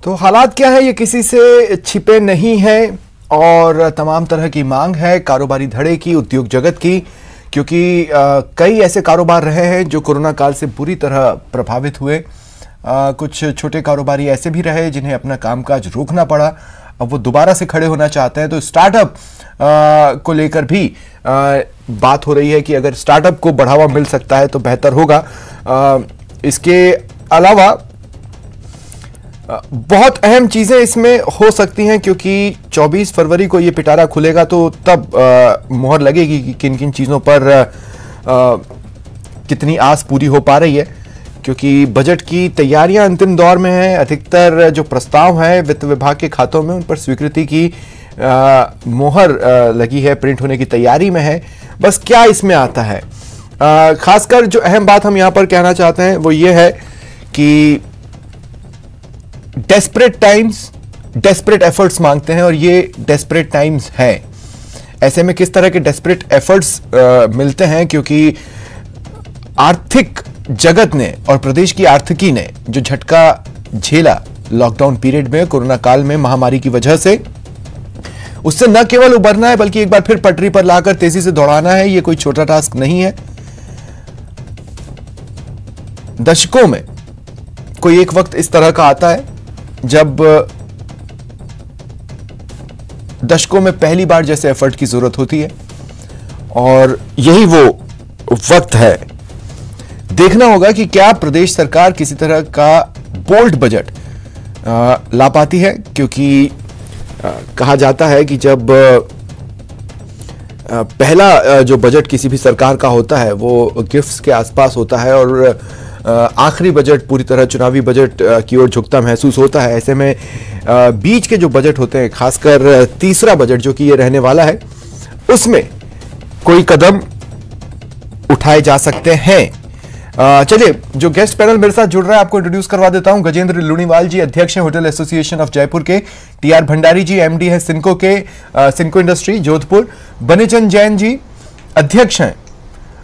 तो हालात क्या है, ये किसी से छिपे नहीं है और तमाम तरह की मांग है कारोबारी धड़े की, उद्योग जगत की, क्योंकि कई ऐसे कारोबार रहे हैं जो कोरोना काल से बुरी तरह प्रभावित हुए। कुछ छोटे कारोबारी ऐसे भी रहे जिन्हें अपना कामकाज रोकना पड़ा। अब वो दोबारा से खड़े होना चाहते हैं, तो स्टार्टअप को लेकर भी बात हो रही है कि अगर स्टार्टअप को बढ़ावा मिल सकता है तो बेहतर होगा। इसके अलावा बहुत अहम चीजें इसमें हो सकती हैं, क्योंकि 24 फरवरी को ये पिटारा खुलेगा तो तब मोहर लगेगी कि किन किन चीजों पर कितनी आस पूरी हो पा रही है, क्योंकि बजट की तैयारियां अंतिम दौर में है। अधिकतर जो प्रस्ताव है वित्त विभाग के खातों में, उन पर स्वीकृति की मोहर लगी है, प्रिंट होने की तैयारी में है। बस क्या इसमें आता है, खासकर जो अहम बात हम यहां पर कहना चाहते हैं वो ये है कि डेस्परेट टाइम्स डेस्परेट एफर्ट्स मांगते हैं, और ये डेस्परेट टाइम्स है। ऐसे में किस तरह के डेस्परेट एफर्ट्स मिलते हैं, क्योंकि आर्थिक जगत ने और प्रदेश की आर्थिकी ने जो झटका झेला लॉकडाउन पीरियड में, कोरोना काल में, महामारी की वजह से, उससे न केवल उबरना है बल्कि एक बार फिर पटरी पर लाकर तेजी से दौड़ाना है। ये कोई छोटा टास्क नहीं है। दशकों में कोई एक वक्त इस तरह का आता है जब दशकों में पहली बार जैसे एफर्ट की जरूरत होती है, और यही वो वक्त है। देखना होगा कि क्या प्रदेश सरकार किसी तरह का बोल्ड बजट ला पाती है, क्योंकि कहा जाता है कि जब पहला जो बजट किसी भी सरकार का होता है वो गिफ्ट्स के आसपास होता है, और आखिरी बजट पूरी तरह चुनावी बजट की ओर झुकता महसूस होता है। ऐसे में बीच के जो बजट होते हैं, खासकर तीसरा बजट जो कि ये रहने वाला है, उसमें कोई कदम उठाए जा सकते हैं। चलिए, जो गेस्ट पैनल मेरे साथ जुड़ रहा है आपको इंट्रोड्यूस करवा देता हूं। गजेंद्र लुणीवाल जी अध्यक्ष हैं होटल एसोसिएशन ऑफ जयपुर के। टीआर भंडारी जी एमडी है सिनको के, सिनको इंडस्ट्री जोधपुर। बनीचंद जैन जी अध्यक्ष हैं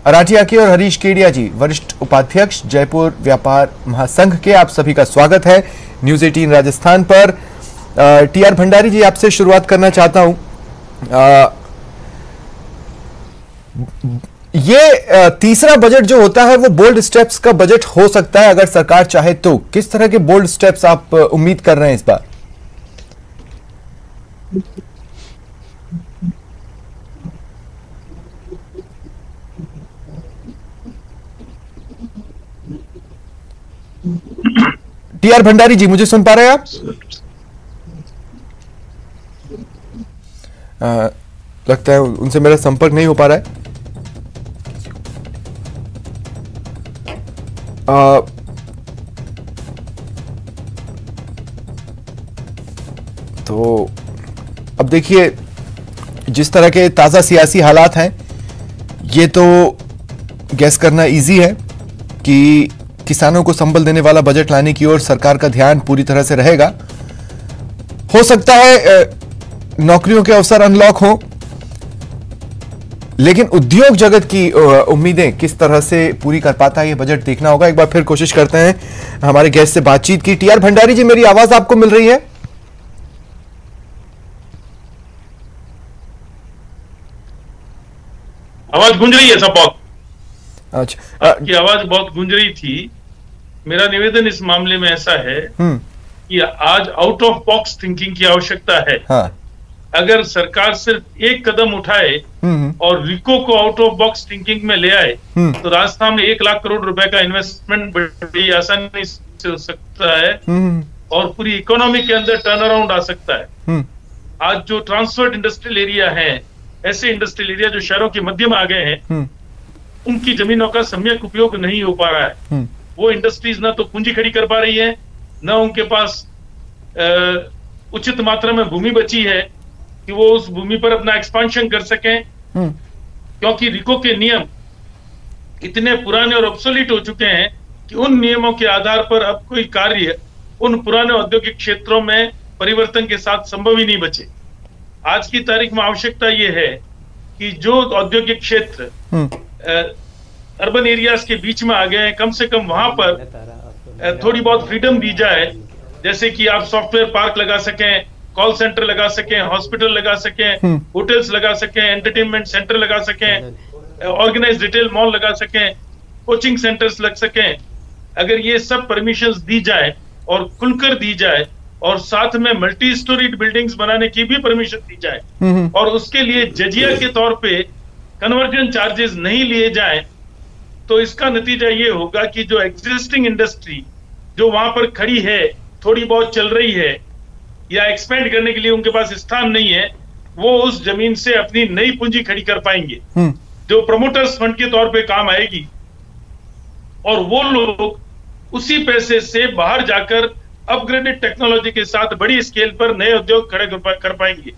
अराठिया के, और हरीश केडिया जी वरिष्ठ उपाध्यक्ष जयपुर व्यापार महासंघ के। आप सभी का स्वागत है न्यूज 18 राजस्थान पर। टीआर भंडारी जी, आपसे शुरुआत करना चाहता हूं। ये तीसरा बजट जो होता है वो बोल्ड स्टेप्स का बजट हो सकता है अगर सरकार चाहे तो। किस तरह के बोल्ड स्टेप्स आप उम्मीद कर रहे हैं इस बार? टीआर भंडारी जी, मुझे सुन पा रहे हैं आप? लगता है उनसे मेरा संपर्क नहीं हो पा रहा है। तो अब देखिए, जिस तरह के ताजा सियासी हालात हैं, ये तो गैस करना इजी है कि किसानों को संबल देने वाला बजट लाने की ओर सरकार का ध्यान पूरी तरह से रहेगा। हो सकता है नौकरियों के अवसर अनलॉक हो, लेकिन उद्योग जगत की उम्मीदें किस तरह से पूरी कर पाता है ये बजट देखना होगा। एक बार फिर कोशिश करते हैं हमारे गेस्ट से बातचीत की। टीआर भंडारी जी, मेरी आवाज आपको मिल रही है? आवाज गूंज रही है सब बहुत। अच्छा, आपकी आवाज बहुत गूंज रही थी। मेरा निवेदन इस मामले में ऐसा है कि आज आउट ऑफ बॉक्स थिंकिंग की आवश्यकता है। हाँ। अगर सरकार सिर्फ एक कदम उठाए और रिको को आउट ऑफ बॉक्स थिंकिंग में ले आए तो राजस्थान में 1 लाख करोड़ रुपए का इन्वेस्टमेंट बड़ी आसानी से हो सकता है और पूरी इकोनॉमी के अंदर टर्न अराउंड आ सकता है। आज जो ट्रांसफर्ड इंडस्ट्रियल एरिया है, ऐसे इंडस्ट्रियल एरिया जो शहरों के मध्य में आ गए हैं, उनकी जमीनों का सम्यक उपयोग नहीं हो पा रहा है। वो इंडस्ट्रीज ना तो पूंजी खड़ी कर पा रही है, न उनके पास उचित मात्रा में भूमि बची है कि वो उस भूमि पर अपना एक्सपांशन कर सकें, क्योंकि रिको के नियम इतने पुराने और ऑब्सोलीट हो चुके हैं कि उन नियमों के आधार पर अब कोई कार्य उन पुराने औद्योगिक क्षेत्रों में परिवर्तन के साथ संभव ही नहीं बचे। आज की तारीख में आवश्यकता ये है कि जो औद्योगिक क्षेत्र अर्बन एरियाज के बीच में आ गए हैं, कम से कम वहां पर थोड़ी बहुत फ्रीडम दी जाए जैसे कि आप सॉफ्टवेयर पार्क लगा सकें, कॉल सेंटर लगा सकें, हॉस्पिटल लगा सकें, होटल्स लगा सकें, एंटरटेनमेंट सेंटर लगा सकें, ऑर्गेनाइज रिटेल मॉल लगा सकें, कोचिंग सेंटर्स लग सकें। अगर ये सब परमिशंस दी जाए और खुलकर दी जाए और साथ में मल्टी स्टोरीड बिल्डिंग्स बनाने की भी परमिशन दी जाए और उसके लिए जजिया के तौर पे कन्वर्जन चार्जेस नहीं लिए जाए, तो इसका नतीजा ये होगा कि जो एग्जिस्टिंग इंडस्ट्री जो वहां पर खड़ी है, थोड़ी बहुत चल रही है या एक्सपेंड करने के लिए उनके पास स्थान नहीं है, वो उस जमीन से अपनी नई पूंजी खड़ी कर पाएंगे जो प्रमोटर्स फंड के तौर पे काम आएगी, और वो लोग उसी पैसे से बाहर जाकर अपग्रेडेड टेक्नोलॉजी के साथ बड़ी स्केल पर नए उद्योग खड़े कर पाएंगे।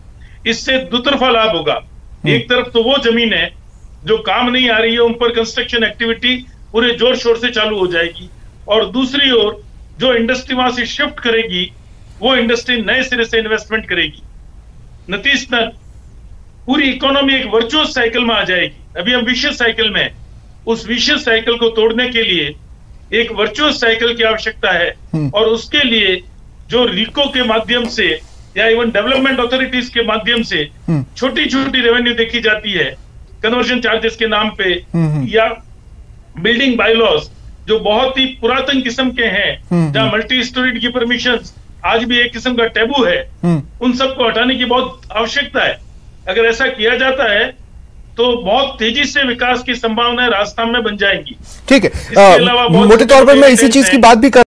इससे दुतरफा लाभ होगा। एक तरफ तो वो जमीन है जो काम नहीं आ रही है, उन पर कंस्ट्रक्शन एक्टिविटी पूरे जोर शोर से चालू हो जाएगी, और दूसरी ओर जो इंडस्ट्री वहां से शिफ्ट करेगी वो इंडस्ट्री नए सिरे से इन्वेस्टमेंट करेगी। नतीजतन पूरी इकोनॉमी एक वर्चुअस साइकिल में आ जाएगी। अभी हम विशियस साइकिल में हैं। उस विशियस साइकिल को तोड़ने के लिए एक वर्चुअस साइकिल की आवश्यकता है, और उसके लिए जो रिको के माध्यम से या इवन डेवलपमेंट अथॉरिटीज के माध्यम से छोटी छोटी रेवेन्यू देखी जाती है कन्वर्जन चार्जेस के नाम पे, या बिल्डिंग बायलॉज जो बहुत ही पुरातन किस्म के हैं, जहां मल्टी स्टोरीड की परमिशंस आज भी एक किस्म का टैबू है, उन सबको हटाने की बहुत आवश्यकता है। अगर ऐसा किया जाता है तो बहुत तेजी से विकास की संभावनाएं राजस्थान में बन जाएंगी। ठीक है, मोटे तौर पर मैं इसी चीज की बात भी कर